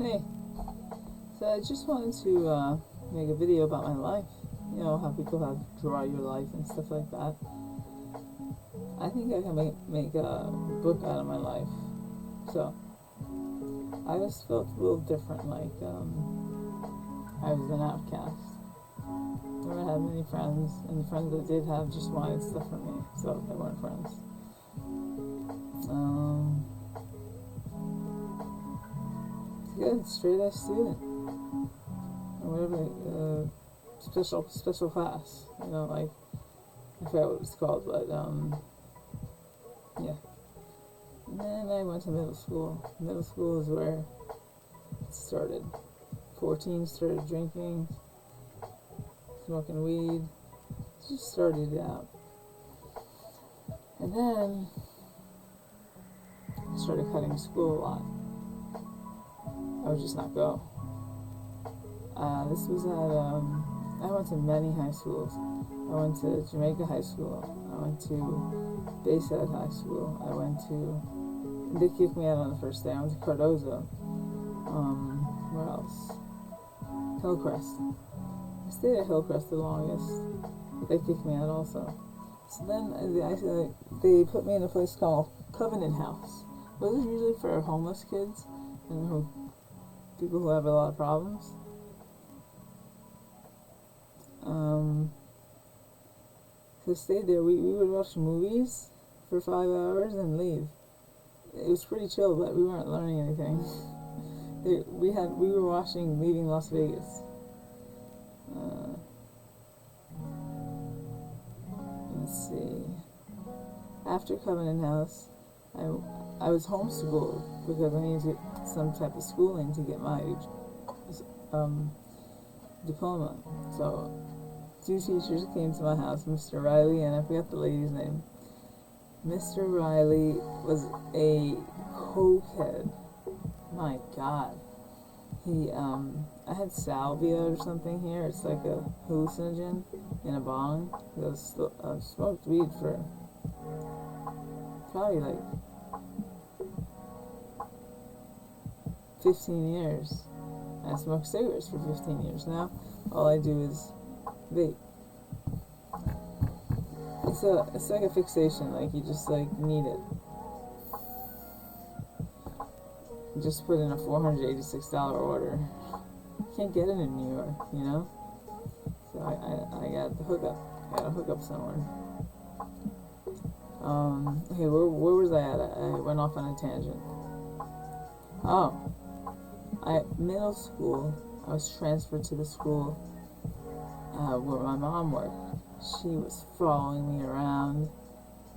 Hey, so I just wanted to make a video about my life. You know, how people have draw your life and stuff like that. I think I can make a book out of my life. So, I just felt a little different, like I was an outcast. Never had many friends, and the friends I did have just wanted stuff from me, so they weren't friends. Good, straight A student, or whatever, special class, you know, like, I forgot what it's called, but, yeah. And then I went to middle school. Middle school is where it started. 14, started drinking, smoking weed, just started out. And then I started cutting school a lot. I would just not go. This was at, I went to many high schools. I went to Jamaica High School. I went to Bayside High School. I went to, they kicked me out on the first day. I went to Cardozo. Where else? Hillcrest. I stayed at Hillcrest the longest, but they kicked me out also. So then they put me in a place called Covenant House. It was usually for homeless kids and people who have a lot of problems. So I stayed there. We would watch movies for 5 hours and leave. It was pretty chill, but we weren't learning anything. We were watching Leaving Las Vegas. Let's see. After Covenant House, I was homeschooled because I needed to get some type of schooling to get my diploma. So 2 teachers came to my house, Mr. Riley, and I forgot the lady's name. Mr. Riley was a cokehead. My God. I had salvia or something here. It's like a hallucinogen in a bong. I've smoked weed for probably like 15 years. I smoked cigarettes for 15 years. Now all I do is vape. It's like a fixation. Like you just like need it. Just put in a $486 order. Can't get it in New York, you know? So I got the hookup. I got a hookup somewhere. Okay, where was I at? I went off on a tangent. Middle school, I was transferred to the school where my mom worked. She was following me around.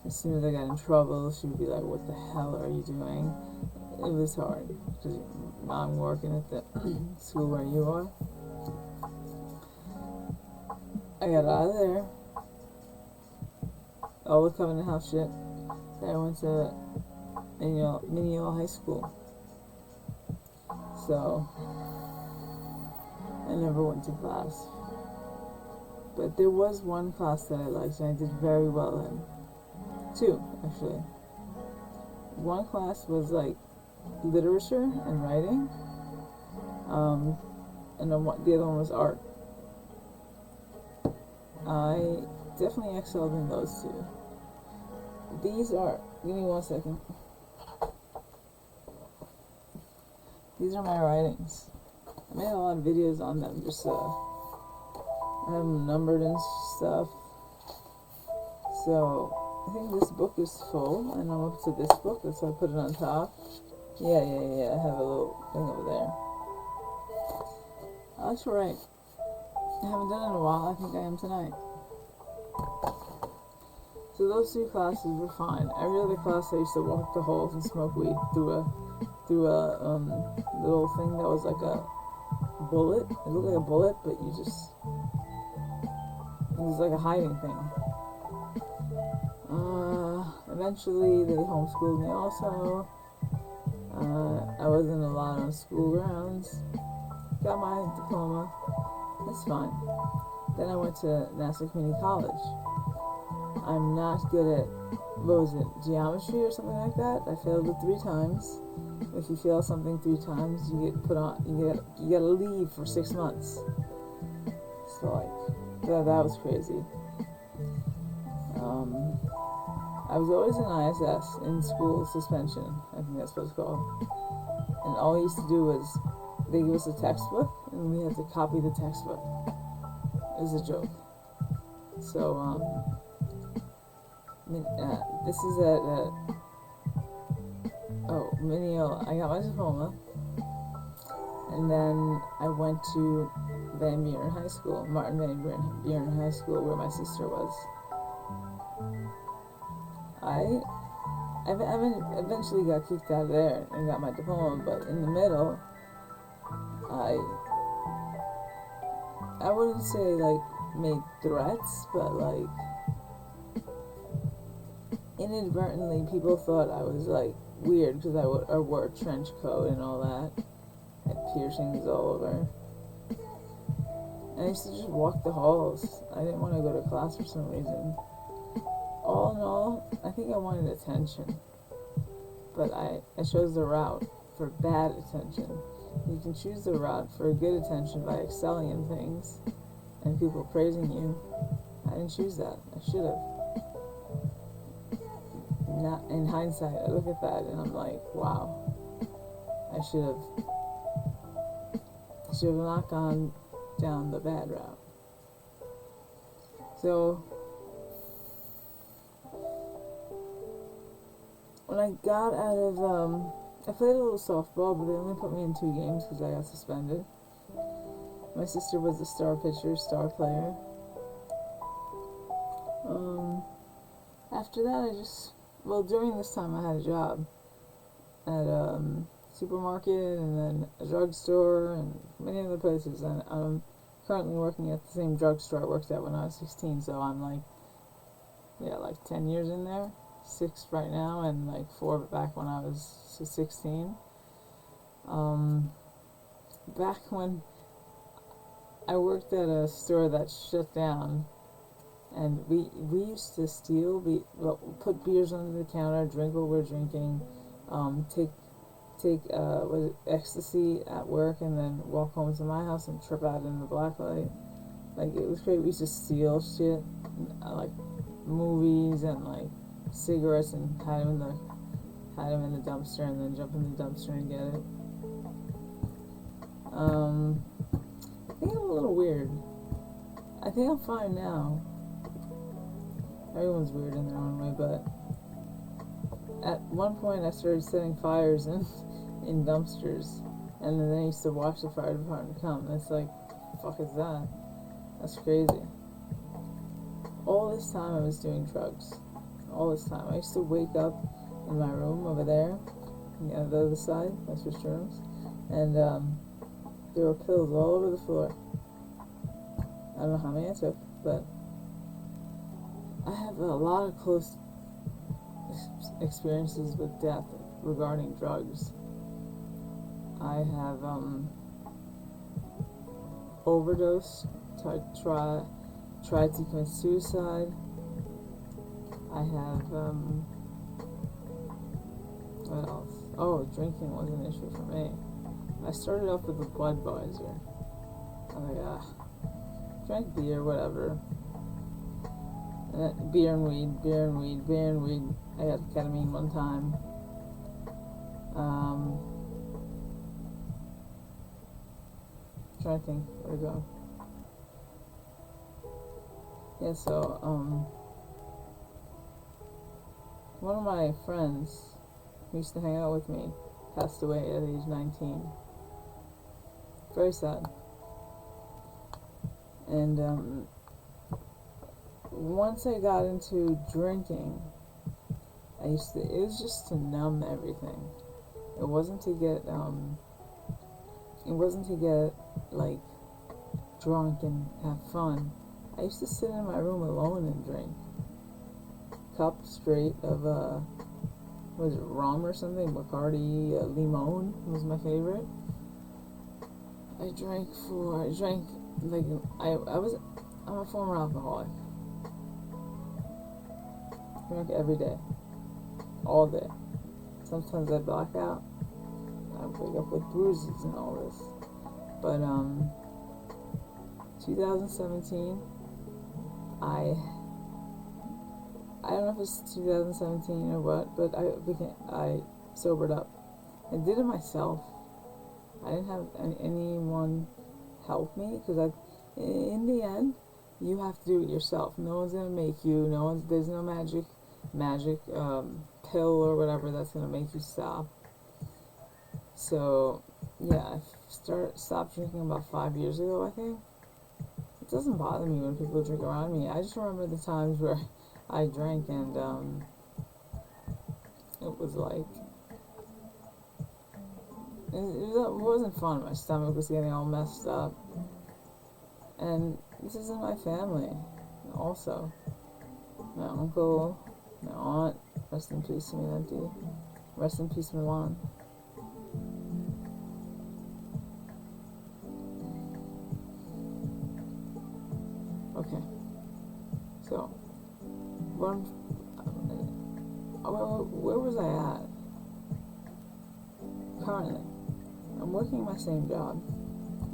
As soon as I got in trouble, she would be like, "What the hell are you doing?" It was hard because I'm working at the school where you are. I got out of there. All the Covenant House shit. Then I went to Mineola High School. So I never went to class. But there was one class that I liked and I did very well in. 2, actually. One class was like literature and writing, and the other one was art. I definitely excelled in those 2. These are, give me 1 second. These are my writings. I made a lot of videos on them, just I have them numbered and stuff. So I think this book is full, and I'm up to this book, that's why I put it on top. Yeah, I have a little thing over there. I like to write. I haven't done it in a while. I think I am tonight. So those 2 classes were fine. Every other class I used to walk the halls and smoke weed through a little thing that was like a bullet. It looked like a bullet, but it was like a hiding thing. Eventually they homeschooled me also. I wasn't allowed on school grounds. Got my diploma. That's fine. Then I went to Nassau Community College. I'm not good at, geometry or something like that. I failed it 3 times. If you fail something 3 times, you get put on. You gotta leave for 6 months. So like that was crazy. I was always in ISS, in school suspension. I think that's what it's called. And all we used to do was they give us a textbook, and we had to copy the textbook. It was a joke. So this is at Minneola. I got my diploma, and then I went to Van Buren High School, Martin Van Buren High School, where my sister was. I eventually got kicked out of there and got my diploma, but in the middle, I wouldn't say like made threats, but like inadvertently people thought I was like weird because I wore a trench coat and all that. I had piercings all over. And I used to just walk the halls. I didn't want to go to class for some reason. All in all, I think I wanted attention. But I chose the route for bad attention. You can choose the route for good attention by excelling in things and people praising you. I didn't choose that. I should have. Not in hindsight, I look at that and I'm like, wow. I should have not gone down the bad route. So when I got out of I played a little softball, but they only put me in 2 games because I got suspended. My sister was the star pitcher, star player. After that, during this time I had a job at a supermarket and then a drugstore and many other places, and I'm currently working at the same drugstore I worked at when I was 16, so I'm like 10 years in there. 6 right now, and like 4 back when I was 16. Back when I worked at a store that shut down, and we used to steal, put beers under the counter, drink what we're drinking, take ecstasy at work, and then walk home to my house and trip out in the black light. Like, it was great. We used to steal shit, like movies and like cigarettes, and hide them in the dumpster, and then jump in the dumpster and get it. I think I'm a little weird. I think I'm fine now. Everyone's weird in their own way, but at one point I started setting fires in dumpsters, and then they used to watch the fire department come, and it's like, fuck is that? That's crazy. All this time I was doing drugs. All this time. I used to wake up in my room over there, on the other side, my switched rooms, and there were pills all over the floor. I don't know how many I took, but I have a lot of close experiences with death regarding drugs. I have overdosed, tried to commit suicide. I have, what else? Oh, drinking was an issue for me. I started off with a Budweiser. Drank beer, whatever. And then beer and weed. I got ketamine one time. Trying to think where to go. Yeah, so, one of my friends who used to hang out with me passed away at age 19. Very sad. And once I got into drinking, it was just to numb everything. It wasn't to get like drunk and have fun. I used to sit in my room alone and drink. Cup straight of was it rum or something? Bacardi Limon was my favorite. I'm a former alcoholic. I drank every day, all day. Sometimes I black out, wake up with bruises and all this. But 2017, I don't know if it's 2017 or what, but I sobered up. I did it myself. I didn't have anyone help me, because in the end, you have to do it yourself. No one's gonna make you. There's no magic pill or whatever that's gonna make you stop. So yeah, I stopped drinking about 5 years ago, I think. It doesn't bother me when people drink around me. I just remember the times where I drank and it was like, it wasn't fun. My stomach was getting all messed up. And this is in my family also. My uncle, my aunt, rest in peace, Milanti. Rest in peace, Milan. Okay. So, where was I at? Currently, I'm working my same job.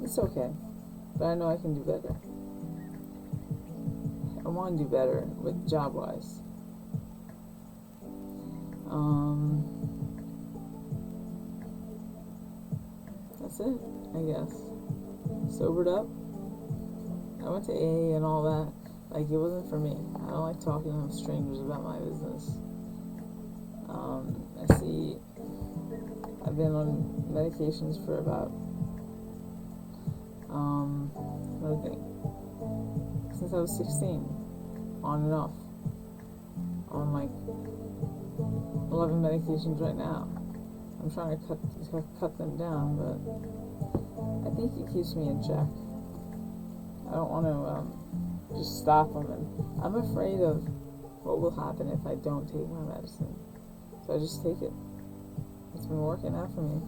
It's okay, but I know I can do better. I want to do better with job-wise. That's it, I guess. Sobered up. I went to AA and all that. Like, it wasn't for me. I don't like talking to strangers about my business. I see, I've been on medications for about, since I was 16, on and off. On like 11 medications right now. I'm trying to cut them down, but I think it keeps me in check. I don't want to just stop them, and I'm afraid of what will happen if I don't take my medicine. So I just take it. It's been working out for me.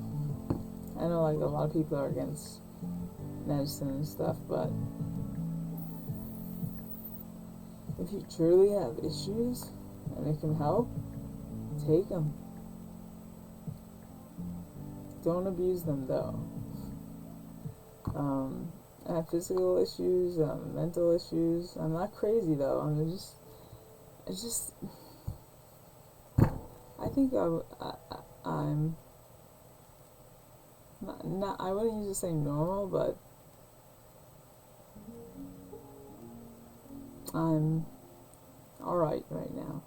I know like a lot of people are against medicine and stuff, but if you truly have issues and it can help, take them. Don't abuse them though. I have physical issues, mental issues. I'm not crazy though. I think I'm not, I wouldn't use the same normal, but I'm alright right now.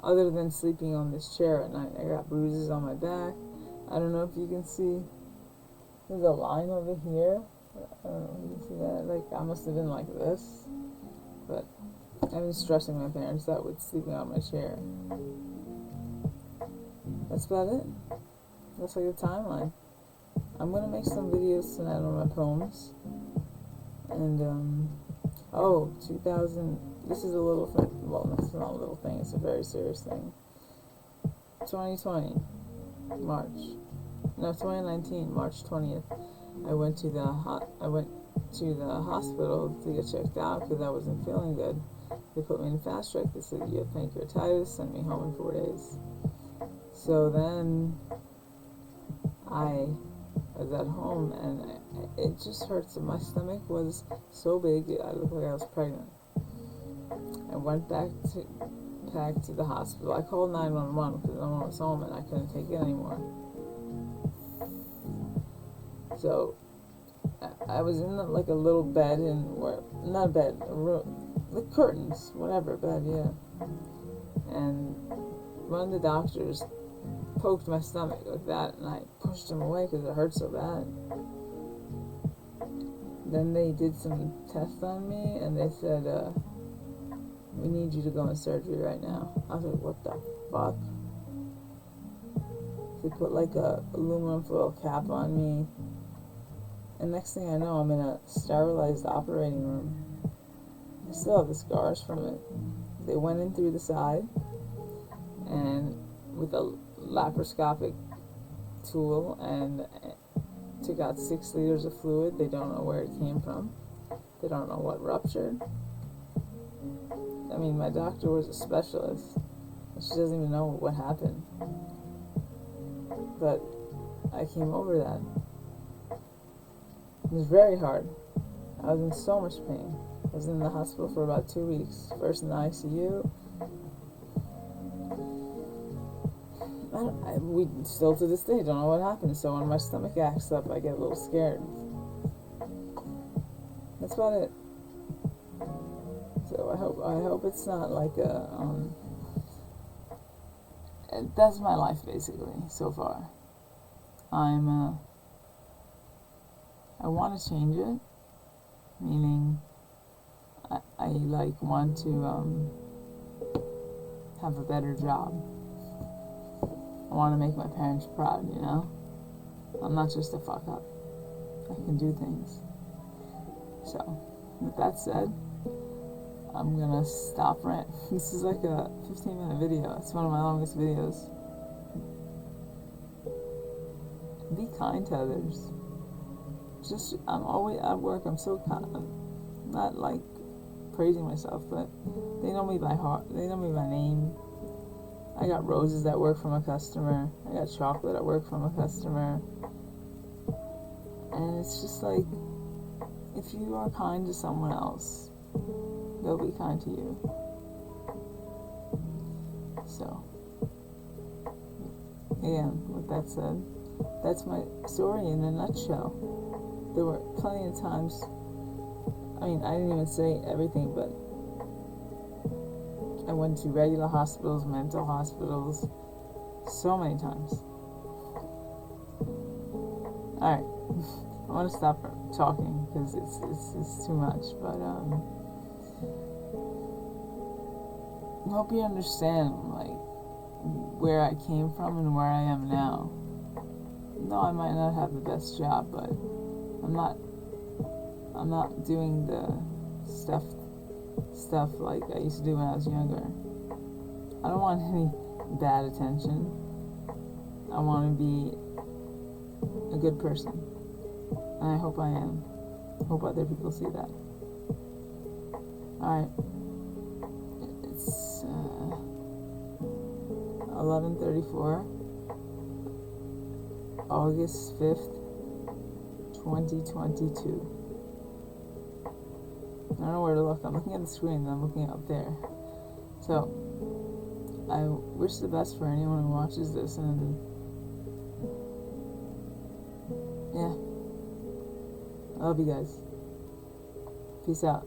Other than sleeping on this chair at night, I got bruises on my back. I don't know if you can see. There's a line over here. I don't know if you can see that. Like, I must have been like this. But I've been stressing my parents out with sleeping on my chair. That's about it. That's like the timeline. I'm gonna make some videos tonight on my poems. And, 2000, this is a little thing. Well, it's not a little thing, it's a very serious thing. 2019, March 20th, I went to the hospital to get checked out because I wasn't feeling good. They put me in fast track. They said you have pancreatitis, sent me home in 4 days. So then I was at home and it just hurts. My stomach was so big, I looked like I was pregnant. I went back to the hospital. I called 911 because no one was home and I couldn't take it anymore. So I was in like a little bed not a bed, a room, the curtains, whatever, bed, yeah. And one of the doctors poked my stomach like that, and I pushed him away because it hurt so bad. Then they did some tests on me, and they said, we need you to go in surgery right now. I was like, what the fuck? They put like a aluminum foil cap on me, and next thing I know, I'm in a sterilized operating room. I still have the scars from it. They went in through the side, and with a laparoscopic tool, and took out 6 liters of fluid. They don't know where it came from. They don't know what ruptured. I mean, my doctor was a specialist. She doesn't even know what happened. But I came over that. It was very hard. I was in so much pain. I was in the hospital for about 2 weeks. First in the ICU. We still to this day don't know what happened. So when my stomach acts up, I get a little scared. That's about it. So I hope it's not like a that's my life basically so far. I want to change it, meaning I like want to have a better job. I want to make my parents proud, you know? I'm not just a fuck up. I can do things. So, with that said, I'm gonna stop rant. This is like a 15-minute video. It's one of my longest videos. Be kind to others. I'm always at work. I'm so kind. I'm not like praising myself, but they know me by heart. They know me by name. I got roses at work from a customer. I got chocolate at work from a customer. And it's just like, if you are kind to someone else, they'll be kind to you. So, again, with that said, that's my story in a nutshell. There were plenty of times, I didn't even say everything, but I went to regular hospitals, mental hospitals, so many times. Alright, I want to stop talking because it's too much, but I hope you understand like where I came from and where I am now. No, I might not have the best job, but I'm not doing the stuff like I used to do when I was younger. I don't want any bad attention. I want to be a good person, and I hope I am. I hope other people see that. Alright, it's 11:34, August 5th, 2022. I don't know where to look. I'm looking at the screen and I'm looking up there. So, I wish the best for anyone who watches this, and yeah. I love you guys. Peace out.